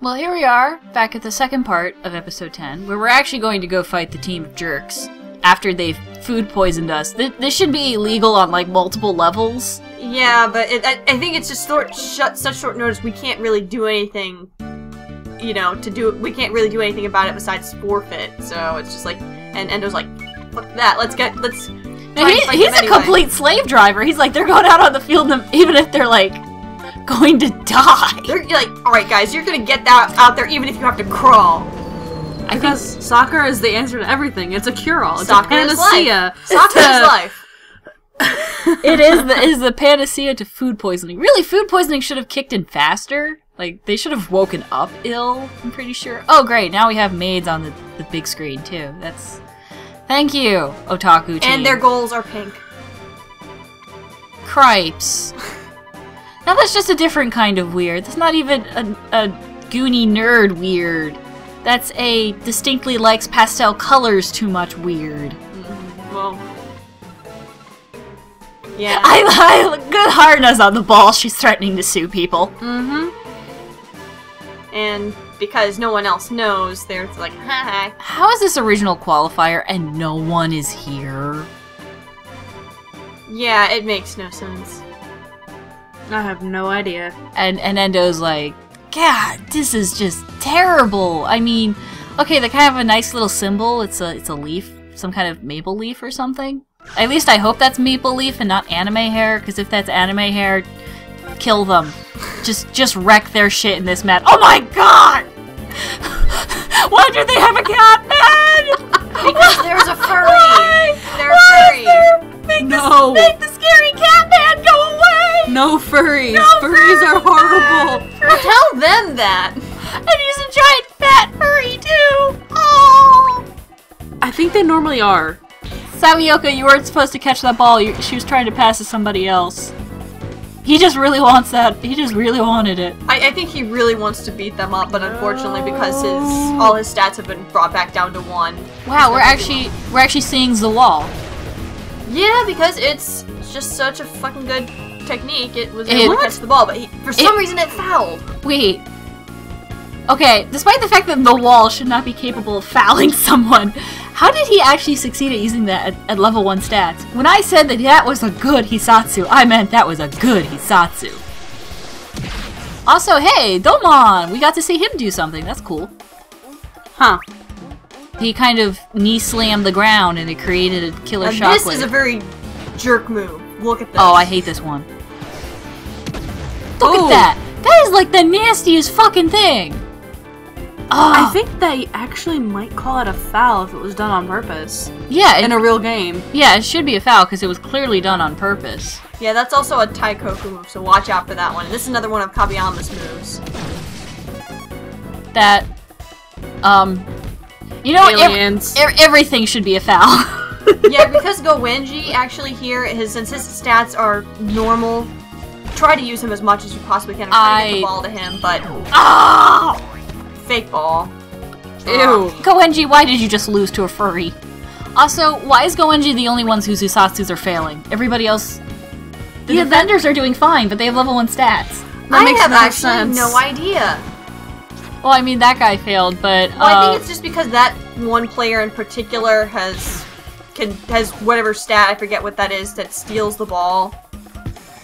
Well, here we are, back at the second part of episode 10, where we're actually going to go fight the team of jerks after they've food poisoned us. This should be illegal on, like, multiple levels. Yeah, but I think it's just such short notice, we can't really do anything, you know, we can't really do anything about it besides forfeit, so it's just like, and Endo's like, fuck that, let's he's a complete slave driver. He's like, they're going out on the field, even if they're, like, going to die. They're like, alright guys, you're gonna get that out there even if you have to crawl. Because soccer is the answer to everything. It's a cure-all. It's soccer a panacea. Soccer is life. It is the panacea to food poisoning. Really, food poisoning should have kicked in faster. Like, they should have woken up ill, I'm pretty sure. Oh, great, now we have maids on the big screen, too. That's... Thank you, Otaku team. And their goals are pink. Cripes. Now that's just a different kind of weird. That's not even a Goonie nerd weird. That's a distinctly likes pastel colors too much weird. Well... Yeah. I good hardness on the ball. She's threatening to sue people. Mm-hmm. And because no one else knows, they're like, hi. How is this original qualifier and no one is here? Yeah, it makes no sense. I have no idea. And Endo's like, God, this is just terrible. I mean, okay, they kind of have a nice little symbol. It's a leaf, some kind of maple leaf or something. At least I hope that's maple leaf and not anime hair, because if that's anime hair, kill them. Just wreck their shit in this map. Oh my god! Why do they have a cat man? Because there's a furry! Why? They're furry! Make the scary cat man go away! No furries! No furries are horrible! Tell them that! And he's a giant fat furry too! Oh! I think they normally are. Samioka, you weren't supposed to catch that ball. She was trying to pass to somebody else. He just really wants that. He just really wanted it. I think he really wants to beat them up, but unfortunately, because all his stats have been brought back down to 1. Wow, we're actually seeing the wall. Yeah, because it's just such a fucking good technique. It was able to catch the ball, but for some reason it fouled. Wait. Okay, despite the fact that the wall should not be capable of fouling someone, how did he actually succeed at using that at level 1 stats? When I said that was a good Hisatsu, I meant that was a good Hisatsu. Also, hey, Domon! We got to see him do something. That's cool. Huh. He kind of knee-slammed the ground and it created a killer shockwave. This is a very jerk move. Look at this. Oh, I hate this one. Look at that! That is like the nastiest fucking thing! Oh. I think they actually might call it a foul if it was done on purpose. Yeah, in a real game. Yeah, it should be a foul because it was clearly done on purpose. Yeah, that's also a Taikoku move, so watch out for that one. This is another one of Kabiyama's moves. That, you know, everything should be a foul. Yeah, because Goenji actually here, since his stats are normal, try to use him as much as you possibly can. Try to get the ball to him, but fake ball. Ew. Goenji, why did you just lose to a furry? Also, why is Goenji the only ones whose Usatsus are failing? Everybody else... The defenders are doing fine, but they have level 1 stats. That makes I have no actually sense. no idea. Well, I mean, that guy failed, but... Well, I think it's just because that one player in particular has whatever stat, I forget what that is, that steals the ball.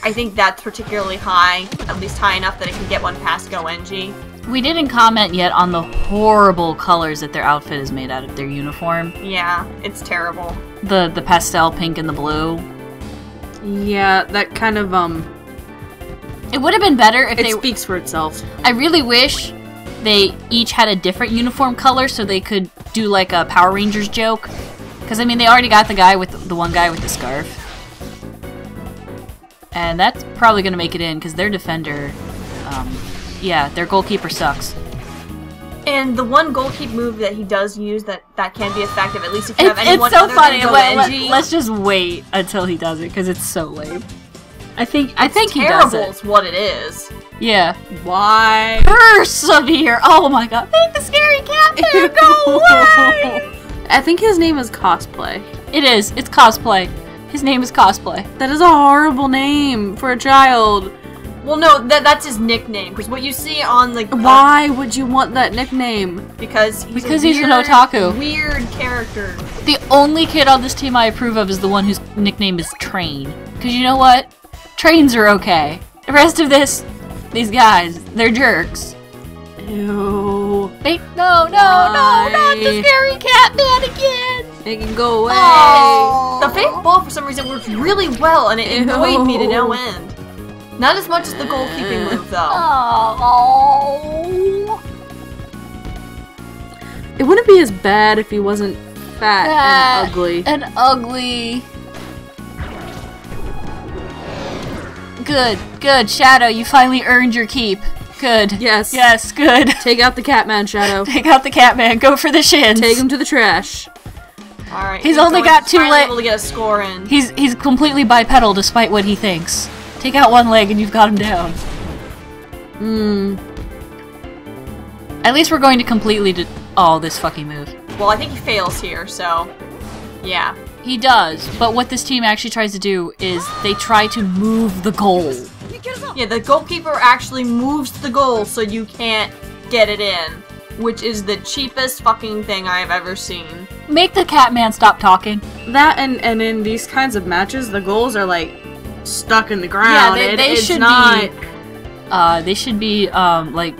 I think that's particularly high, at least high enough that it can get one past Goenji. We didn't comment yet on the horrible colors that their outfit is made out of, their uniform. Yeah, it's terrible. The pastel pink and the blue. Yeah, that kind of, It would have been better if it speaks for itself. I really wish they each had a different uniform color so they could do like a Power Rangers joke. Because, I mean, they already got the one guy with the scarf. And that's probably going to make it in, because their defender, yeah, their goalkeeper sucks. And the one goalkeep move that he does use that can be effective, at least if you have anyone it's so other funny. than Goenji. Let's just wait until he does it, because it's so lame. I think he does terrible it. is what it is. Yeah. Why? Purrsevere! Oh my god. Make the scary cat man go away! I think his name is Cosplay. It is. It's cosplay. His name is Cosplay. That is a horrible name for a child. Well, no, that's his nickname. Because what you see on like Why would you want that nickname? Because he's an otaku. Weird character. The only kid on this team I approve of is the one whose nickname is Train. Because you know what? Trains are okay. The rest of these guys, they're jerks. Ew. Wait, no, not the scary cat man again! Make it go away. Oh. The fake ball for some reason worked really well, and it annoyed me to no end. Not as much as the goalkeeping move, though. Oh. It wouldn't be as bad if he wasn't fat and ugly. And ugly. Good, Shadow, you finally earned your keep. Good. Yes. Yes, good. Take out the Catman, Shadow. Take out the Catman, go for the shins. Take him to the trash. Alright. He's only got 2 legs. able to get a score in. He's completely bipedal despite what he thinks. Take out 1 leg and you've got him down. At least we're going to completely this fucking move. Well, I think he fails here, so yeah. He does, but what this team actually tries to do is they try to move the goal. Yeah, the goalkeeper actually moves the goal so you can't get it in, which is the cheapest fucking thing I have ever seen. Make the Catman stop talking. That and in these kinds of matches, the goals are like stuck in the ground. Yeah, they should not... They should be like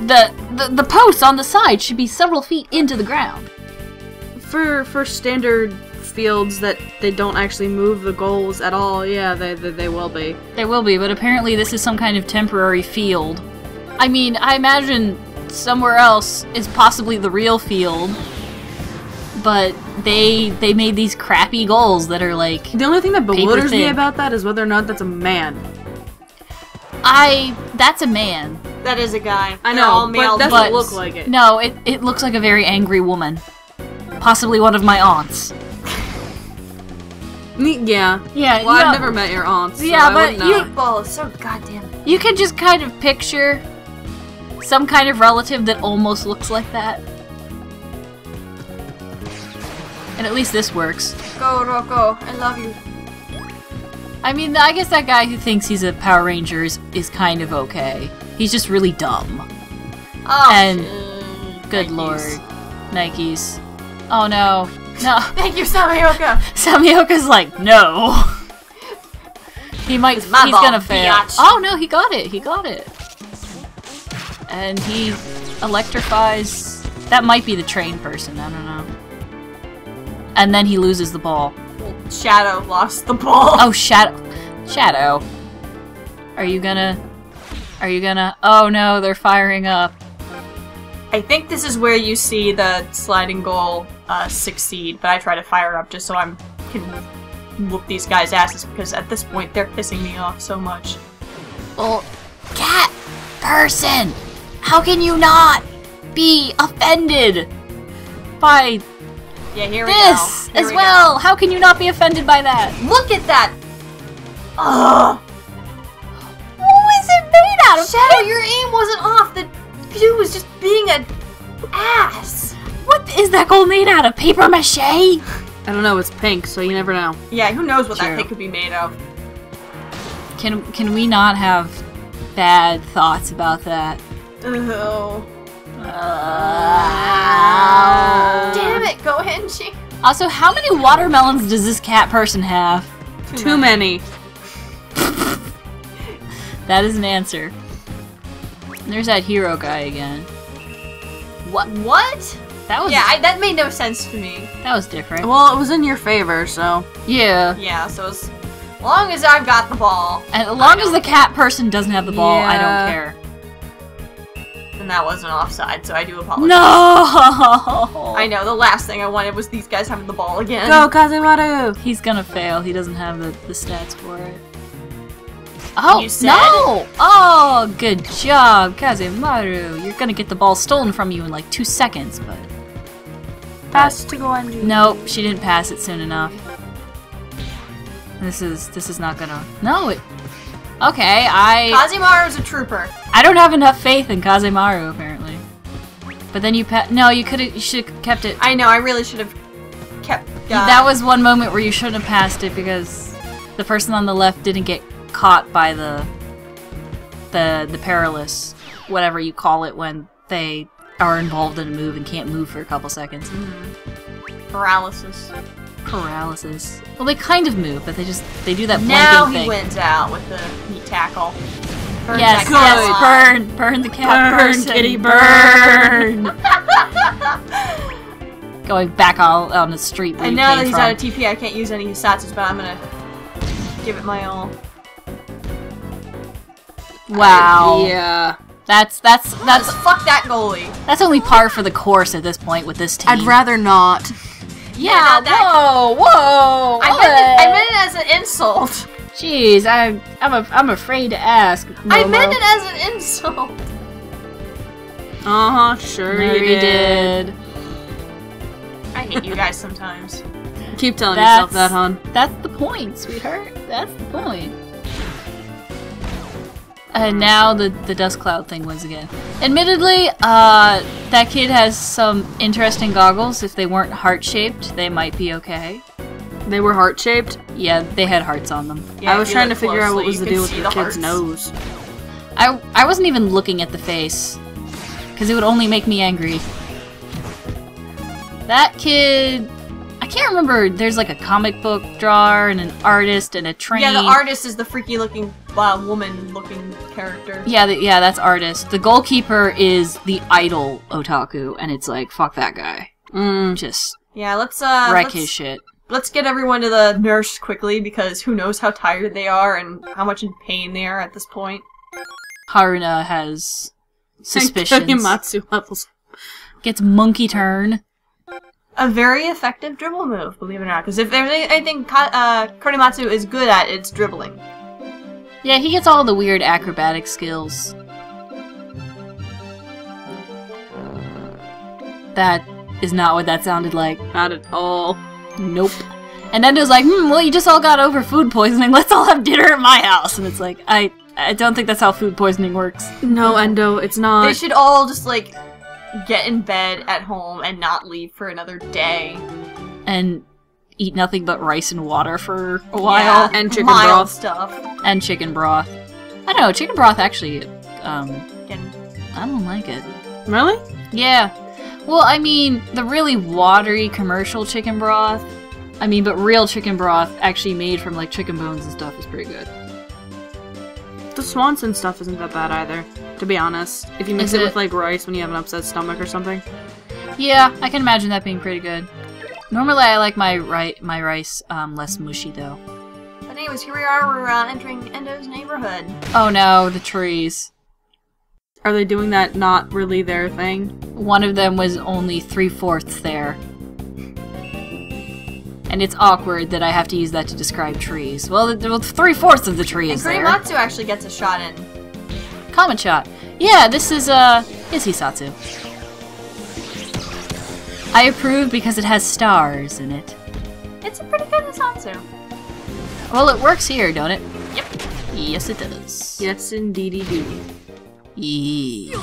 the posts on the side should be several feet into the ground. For standard fields that they don't actually move the goals at all, yeah, they will be. They will be, but apparently this is some kind of temporary field. I mean, I imagine somewhere else is possibly the real field, but they made these crappy goals that are like The only thing that bewilders me thin. about that is whether or not that's a man. That's a man. That is a guy. I They're know, all male but doesn't but- look like it. No, it looks like a very angry woman. Possibly one of my aunts. Yeah. Yeah, Well, I've never met your aunt, so Yeah, I but wouldn't know. Football is so goddamn. You can just kind of picture some kind of relative that almost looks like that. And at least this works. Go, Rocco. I love you. I mean, I guess that guy who thinks he's a Power Ranger is kind of okay. He's just really dumb. Oh, And good Nikes. lord. Nikes. Oh no. No. Thank you, Samioka. Samioka's like, no. He's my ball, gonna fail. biatch. Oh no, he got it. He got it. And he electrifies. That might be the train person. I don't know. And then he loses the ball. Shadow lost the ball. Oh, Shadow. Shadow. Are you gonna? Oh no, they're firing up. I think this is where you see the sliding goal succeed, but I try to fire up just so I can whoop these guys' asses because at this point they're pissing me off so much. Well, cat person, how can you not be offended by Yeah, here we this go. Here as we well? How can you not be offended by that? go. Look at that! Ugh! What was it made out of? Shadow, your aim wasn't off. The dude was just being an ass. What is that gold made out of? Paper mache? I don't know, it's pink, so you never know. Yeah, who knows what True. that thing could be made of. Can we not have bad thoughts about that? Ugh. Damn it, go Henshi. Also, how many watermelons does this cat person have? Too many. That is an answer. There's that hero guy again. What? That was Yeah, that made no sense to me. that was different. Well, it was in your favor, so... Yeah. Yeah, so as long as I've got the ball, And as long as the cat person doesn't have the ball, I Yeah. don't care. and that wasn't offside, so I do apologize. No! I know, the last thing I wanted was these guys having the ball again. Go, Kazimaru! He's gonna fail. He doesn't have the stats for it. Oh, You said? no! Oh, good job, Kazimaru. You're gonna get the ball stolen from you in like 2 seconds, but... Pass to go and Nope, she didn't pass it soon enough. This is not gonna... No, it... Okay, Kazimaru's a trooper. I don't have enough faith in Kazemaru, apparently. But then you No, you should have kept it. I know, I really should have kept... That was one moment where you shouldn't have passed it because the person on the left didn't get caught by the perilous, whatever you call it when they are involved in a move and can't move for a couple seconds. Paralysis. Paralysis. Well, they kind of move, but they do that blinking Now he thing. wins out with the meat tackle. Burns Yes, that cat yes, burn the cat Burn, person, kitty, burn. Going back all on the street where And you now that came he's from. out of TP, I can't use any Hisatsas, but I'm gonna give it my all. Wow. Yeah. That's Fuck that goalie. that's only par for the course at this point with this team. I'd rather not. Yeah. Whoa. I meant it as an insult. Jeez, I'm afraid to ask. I Momo. meant it as an insult. Sure No, you did. I hate you guys sometimes. Keep telling yourself That's- that, hon. That's the point, sweetheart. That's the point. And now the dust cloud thing once again. Admittedly, that kid has some interesting goggles. If they weren't heart-shaped, they might be okay. They were heart-shaped? Yeah, they had hearts on them. Yeah, I was if you trying to look figure out what closely, was the you can deal with see the the kid's hearts. nose. I wasn't even looking at the face. Because it would only make me angry. That kid... I can't remember, there's like a comic book drawer and an artist and a train. Yeah, the artist is the freaky looking, woman looking character. Yeah, that's artist. The goalkeeper is the idol otaku, and it's like, fuck that guy. Just Yeah, let's wreck his shit. Let's get everyone to the nurse quickly, because who knows how tired they are and how much in pain they are at this point. Haruna has suspicions. Matsu levels. Gets monkey turn. A very effective dribble move, believe it or not, because if there's anything Korimatsu is good at, it's dribbling. Yeah, he gets all the weird acrobatic skills. That is not what that sounded like. Not at all. Nope. And Endo's like, well, you just all got over food poisoning. Let's all have dinner at my house. And it's like, I don't think that's how food poisoning works. No, Endo, it's not. They should all just, like, get in bed at home and not leave for another day. And eat nothing but rice and water for a while. Yeah, And chicken mild broth. stuff. And chicken broth. I don't know, chicken broth actually, Again, I don't like it. Really? Yeah. Well, I mean, the really watery commercial chicken broth, but real chicken broth actually made from, like, chicken bones and stuff is pretty good. The Swanson stuff isn't that bad either, to be honest. If you mix Is it it? with, like, rice when you have an upset stomach or something. Yeah, I can imagine that being pretty good. Normally I like my rice less mushy, though. but anyways, here we are, we're entering Endo's neighborhood. Oh no, the trees. Are they doing that not really their thing? One of them was only 3/4 there. And it's awkward that I have to use that to describe trees. Well, 3/4 of the tree And is there. Korimatsu actually gets a shot in. Comment shot. Yeah, this is Hisatsu. I approve because it has stars in it. It's a pretty good Hisatsu. Well, it works here, don't it? Yep. Yes, it does. Yes, indeedy do. Yes.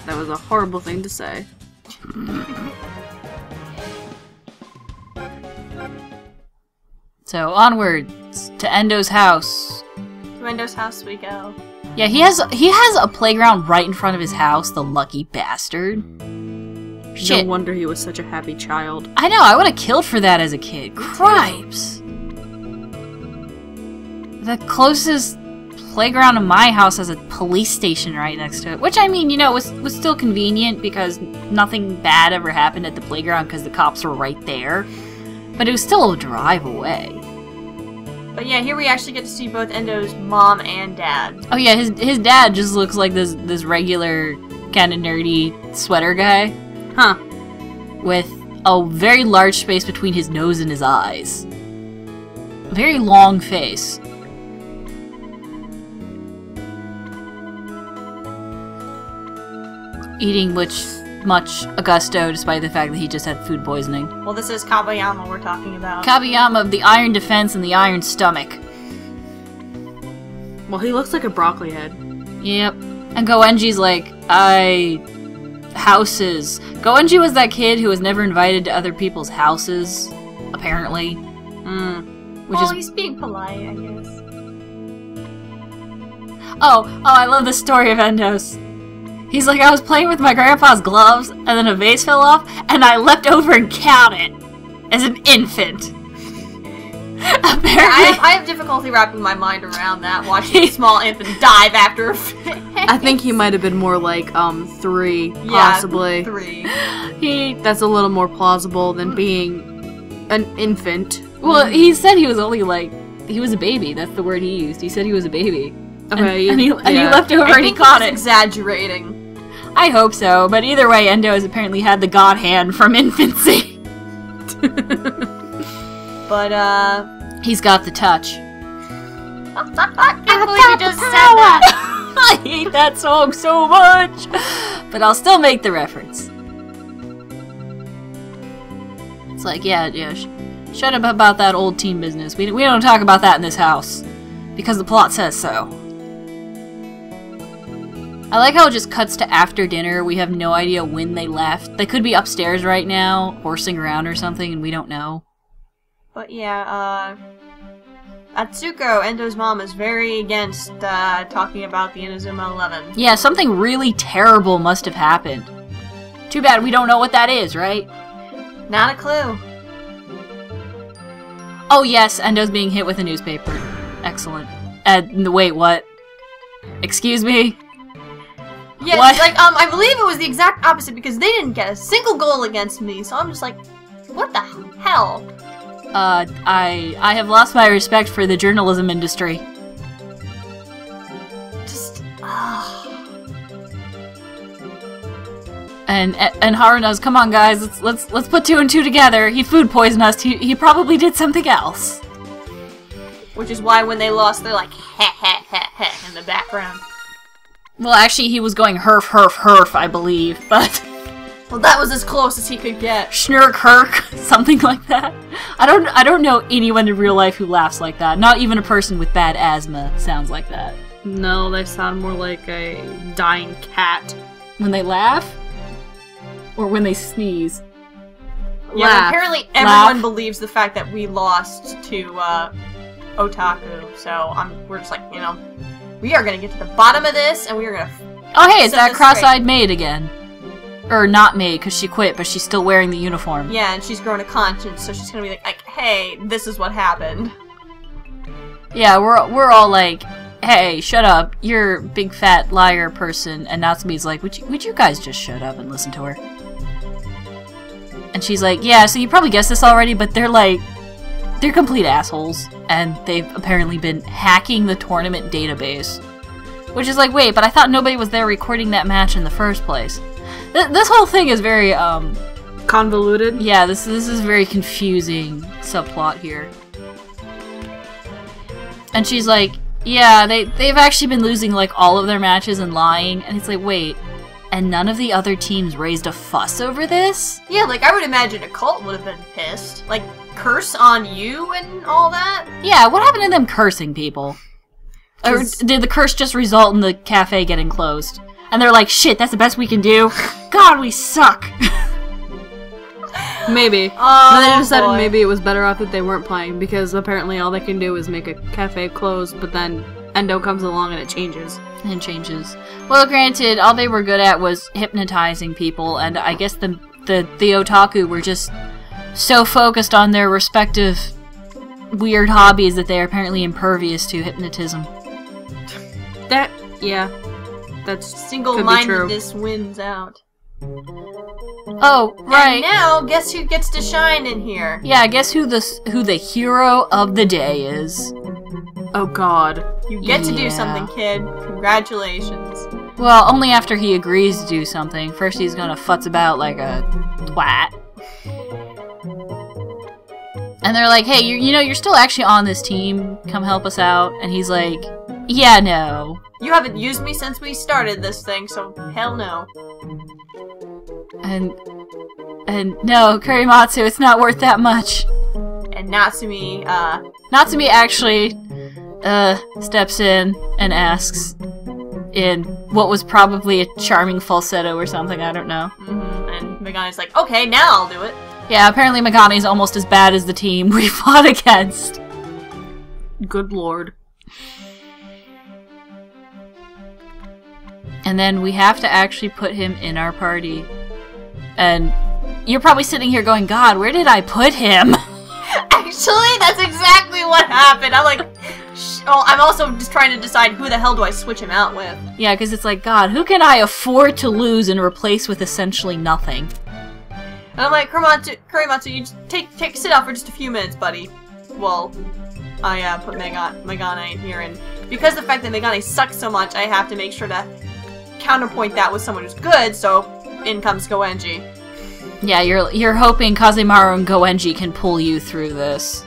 That was a horrible thing to say. So, onwards to Endo's house. To Endo's house we go. Yeah, he has a playground right in front of his house, the lucky bastard. Shit. No wonder he was such a happy child. I know, I would have killed for that as a kid. Cripes! The closest playground to my house has a police station right next to it. Which, was still convenient because nothing bad ever happened at the playground because the cops were right there. But it was still a drive away. But yeah, here we actually get to see both Endo's mom and dad. Oh yeah, his dad just looks like this regular kind of nerdy sweater guy. Huh. With a very large space between his nose and his eyes. A very long face. Eating much gusto despite the fact that he just had food poisoning. Well, this is Kabayama we're talking about. Kabiyama of the Iron Defense and the Iron Stomach. Well, he looks like a broccoli head. Yep. And Goenji's like, houses. Goenji was that kid who was never invited to other people's houses, apparently. Which well, is he's being polite, I guess. oh, I love the story of Endo's. He's like, I was playing with my grandpa's gloves, and then a vase fell off, and I leapt over and counted as an infant. Apparently, I have difficulty wrapping my mind around that, watching a small infant dive after a fish. I think he might have been more like 3, Yeah, possibly. 3. That's a little more plausible than being an infant. well, he said he was only like, he was a baby. That's the word he used. He said he was a baby. Okay, and he yeah. leapt over I and he think caught he's it. exaggerating. I hope so, but either way, Endo has apparently had the god hand from infancy. But, He's got the touch. I can't believe you just said that! I hate that song so much! But I'll still make the reference. It's like, yeah, shut up about that old team business. We don't talk about that in this house. Because the plot says so. I like how it just cuts to after dinner. We have no idea when they left. They could be upstairs right now, horsing around or something, and we don't know. But yeah, Atsuko, Endo's mom, is very against talking about the Inazuma 11. Yeah, something really terrible must have happened. Too bad we don't know what that is, right? Not a clue. Oh yes, Endo's being hit with a newspaper. Excellent. Wait, what? Excuse me? Yeah, What? like, I believe it was the exact opposite because they didn't get a single goal against me, so I'm just like, what the hell? I have lost my respect for the journalism industry. Just, And Haruna's, come on guys, let's put 2 and 2 together. He food poisoned us. He probably did something else. Which is why when they lost, they're like, heh heh heh heh in the background. Well, actually, he was going herf, herf, herf, I believe, but... Well, that was as close as he could get. Schnurk, herk, something like that. I don't know anyone in real life who laughs like that. Not even a person with bad asthma sounds like that. No, they sound more like a dying cat. When they laugh? Or when they sneeze? Yeah, Laugh. apparently everyone Laugh. believes the fact that we lost to, Otaku, so we're just like, you know, we are gonna get to the bottom of this, and we are gonna... Oh hey, it's set that this cross-eyed maid again. Or not maid, because she quit, but she's still wearing the uniform. Yeah, and she's grown a conscience, so she's gonna be like, hey, this is what happened. Yeah, we're all like, hey, shut up, you're a big fat liar person, and Natsumi's like, would you guys just shut up and listen to her? And she's like, yeah, so you probably guessed this already, but they're complete assholes, and they've apparently been hacking the tournament database. Which is like, wait, but I thought nobody was there recording that match in the first place. This whole thing is very, Convoluted? yeah, this is a very confusing subplot here. And she's like, yeah, they've actually been losing, like, all of their matches and lying, and it's like, wait, and none of the other teams raised a fuss over this? Yeah, like, I would imagine a cult would have been pissed. Like, curse on you and all that? Yeah, what happened to them cursing people? Or did the curse just result in the cafe getting closed? And they're like, shit, that's the best we can do? God, we suck! Maybe. Oh, But they decided boy. maybe it was better off that they weren't playing, because apparently all they can do is make a cafe close, but then Endo comes along and it changes. And changes. Well, granted, all they were good at was hypnotizing people, and I guess the otaku were just so focused on their respective weird hobbies that they're apparently impervious to hypnotism. Yeah. That's Single-mindedness wins out. Oh, right. And now, guess who gets to shine in here? Yeah, guess who the hero of the day is? Oh god. You get to Yeah. do something, kid. Congratulations. Well, only after he agrees to do something. First he's gonna futz about like a twat. And they're like, hey, you're still actually on this team. Come help us out. And he's like, yeah, no. You haven't used me since we started this thing, so hell no. And no, Kurimatsu, it's not worth that much. And Natsumi, Natsumi actually, steps in and asks in what was probably a charming falsetto or something, I don't know. and Megani's like, okay, now I'll do it. Yeah, apparently Megani's almost as bad as the team we fought against. Good lord. And then we have to actually put him in our party. And you're probably sitting here going, God, where did I put him? Actually, that's exactly what happened. I'm like, oh, I'm also just trying to decide who the hell do I switch him out with. Yeah, because it's like, God, who can I afford to lose and replace with essentially nothing? And I'm like, Kurimatsu, you just sit out for just a few minutes, buddy. Well, I put Megane in here, and because the fact that Megane sucks so much, I have to make sure to counterpoint that with someone who's good, so in comes Goenji. Yeah, you're hoping Kazemaru and Goenji can pull you through this.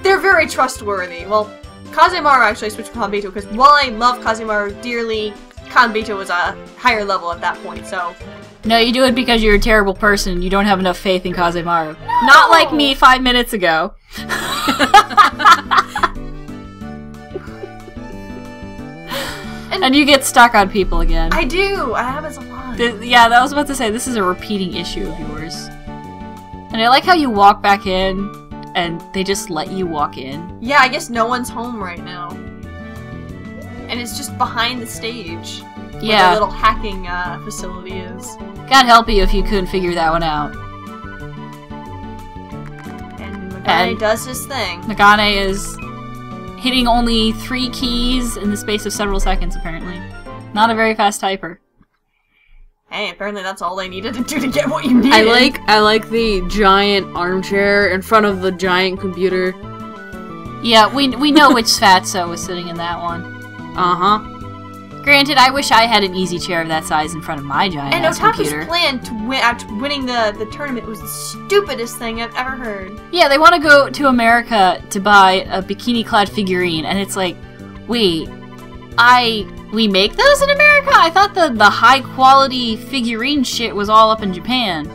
They're very trustworthy. Well, Kazemaru actually switched to Kanbito, because while I love Kazemaru dearly, Kanbito was a higher level at that point, so... No, you do it because you're a terrible person and you don't have enough faith in Kazemaru. No! Not like me 5 minutes ago. And you get stuck on people again. I do! It happens a lot. Yeah, I was about to say, this is a repeating issue of yours. And I like how you walk back in, and they just let you walk in. Yeah, I guess no one's home right now. And it's just behind the stage. Yeah. Where the little hacking facility is. God help you if you couldn't figure that one out. And Megane does his thing. Megane is hitting only 3 keys in the space of several seconds, apparently. Not a very fast typer. Hey, apparently that's all they needed to do to get what you needed. I like the giant armchair in front of the giant computer. Yeah, we know which fatso was sitting in that one. Uh-huh. Granted, I wish I had an easy chair of that size in front of my giant ass computer. And Otaku's plan to win after winning the tournament was the stupidest thing I've ever heard. Yeah, they want to go to America to buy a bikini-clad figurine, and it's like, wait, we make those in America? I thought the high-quality figurine shit was all up in Japan.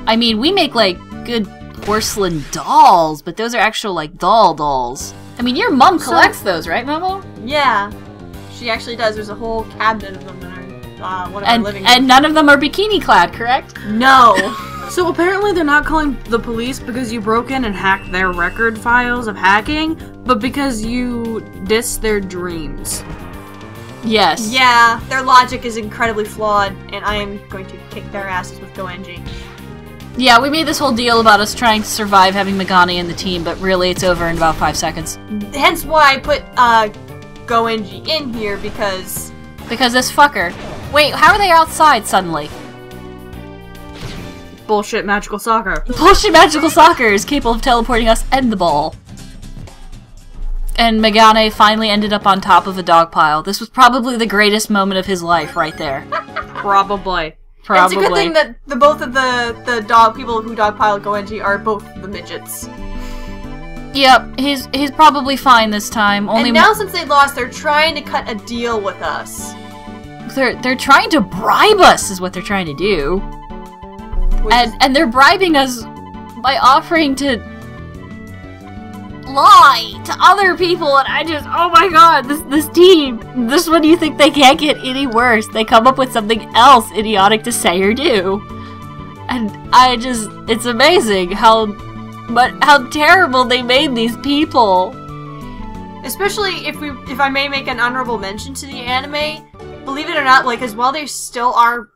I mean, we make, like, good porcelain dolls, but those are actual, like, dolls. I mean, your mom collects those, right, Momo? Yeah. She actually does. There's a whole cabinet of them in our, one of our living rooms. And none of them are bikini-clad, correct? No. So apparently they're not calling the police because you broke in and hacked their record files of hacking, but because you dissed their dreams. Yes. Yeah, their logic is incredibly flawed, and I am going to kick their asses with Goenji. Yeah, we made this whole deal about us trying to survive having Megane in the team, but really it's over in about 5 seconds. Hence why I put, Goenji in here, because this fucker. Wait, how are they outside suddenly? Bullshit magical soccer. Bullshit magical soccer is capable of teleporting us and the ball. And Megane finally ended up on top of a dog pile. This was probably the greatest moment of his life right there. Probably. It's a good thing that both of the dog people who dogpile Goenji are both the midgets. Yep, he's probably fine this time. Only and now since they lost, they're trying to cut a deal with us. They're trying to bribe us, is what they're trying to do. And they're bribing us by offering to lie to other people, and I just, oh my god, this team, this one, you think they can't get any worse. They come up with something else idiotic to say or do. And it's amazing how terrible they made these people. Especially if I may make an honorable mention to the anime, believe it or not, like, as while they still are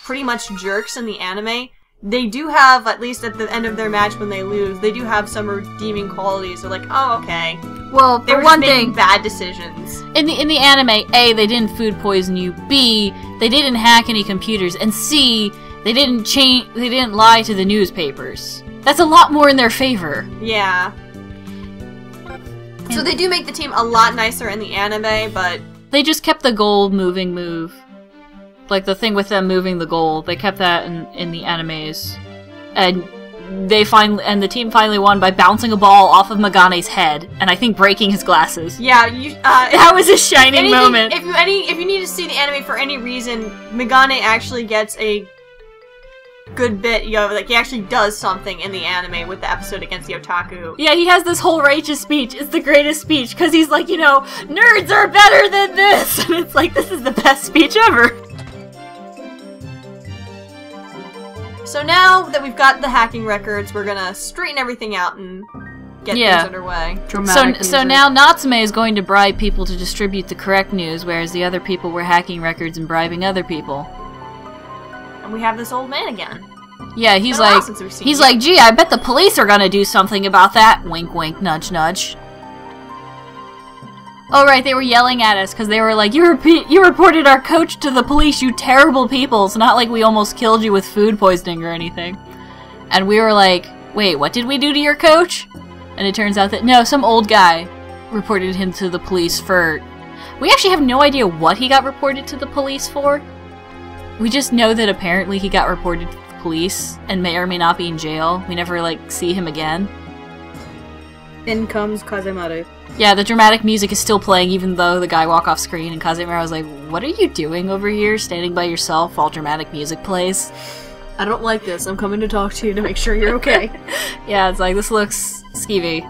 pretty much jerks in the anime, they do have, at least at the end of their match when they lose, they do have some redeeming qualities. They're like, oh, okay. Well, they were one just making thing, bad decisions. In the anime, A, they didn't food poison you, B, they didn't hack any computers, and C, they didn't lie to the newspapers. That's a lot more in their favor. Yeah. So they do make the team a lot nicer in the anime, but they just kept the gold moving move. Like the thing with them moving the goal, they kept that in the animes. And the team finally won by bouncing a ball off of Megane's head, and I think breaking his glasses. Yeah, that was a shining moment. If you need to see the anime for any reason, Megane actually gets a good bit, like, he actually does something in the anime with the episode against the otaku. Yeah, he has this whole righteous speech. It's the greatest speech, because he's like, nerds are better than this! And it's like, this is the best speech ever! So now that we've got the hacking records, we're gonna straighten everything out and get things underway. So now Natsume is going to bribe people to distribute the correct news, whereas the other people were hacking records and bribing other people. And we have this old man again. Yeah, he's like, gee, I bet the police are gonna do something about that. Wink, wink, nudge, nudge. Oh, right, they were yelling at us because they were like, you reported our coach to the police, you terrible people. It's not like we almost killed you with food poisoning or anything. And we were like, wait, what did we do to your coach? And it turns out that, no, some old guy reported him to the police for... We actually have no idea what he got reported to the police for. We just know that apparently he got reported to the police and may or may not be in jail. We never, like, see him again. In comes Kazemaru. Yeah, the dramatic music is still playing even though the guy walked off screen, and Kazemaru was like, what are you doing over here, standing by yourself while dramatic music plays? I don't like this. I'm coming to talk to you to make sure you're okay. Yeah, it's like, this looks skeevy.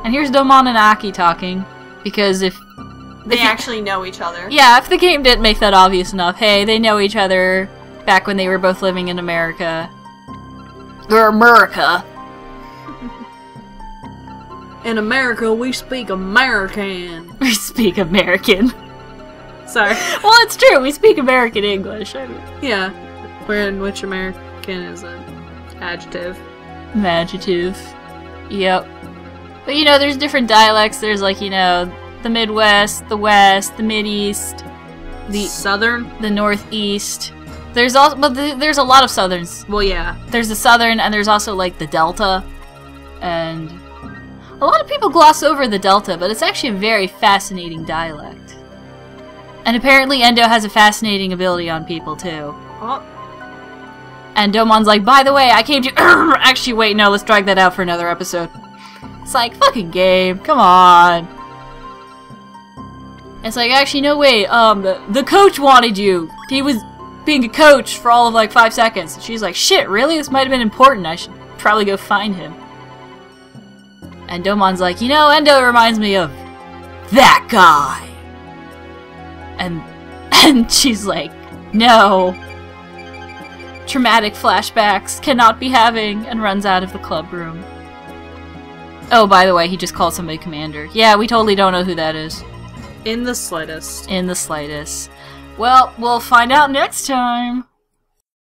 And here's Domon and Aki talking, because if they actually know each other. Yeah, if the game didn't make that obvious enough, hey, they know each other back when they were both living in America. Or America. In America, we speak American. We speak American. Sorry. Well, it's true. We speak American English. I mean. Yeah. Where in which American is an adjective. An adjective. Yep. But, you know, there's different dialects. There's, like, you know, the Midwest, the West, the Mideast, the Southern, the Northeast. There's also, but there's a lot of Southerns. Well, yeah. There's the Southern, and there's also, like, the Delta, and... A lot of people gloss over the Delta, but it's actually a very fascinating dialect. And apparently Endo has a fascinating ability on people, too. Oh. And Domon's like, by the way, I came to... Actually, wait, no, let's drag that out for another episode. It's like, fucking game, come on. It's like, actually, no, wait, the coach wanted you. He was being a coach for all of, like, 5 seconds. And she's like, shit, really? This might have been important. I should probably go find him. And Domon's like, you know, Endo reminds me of that guy. And she's like, no. Traumatic flashbacks cannot be having, and runs out of the club room. Oh, by the way, he just called somebody commander. Yeah, we totally don't know who that is. In the slightest. In the slightest. Well, we'll find out next time.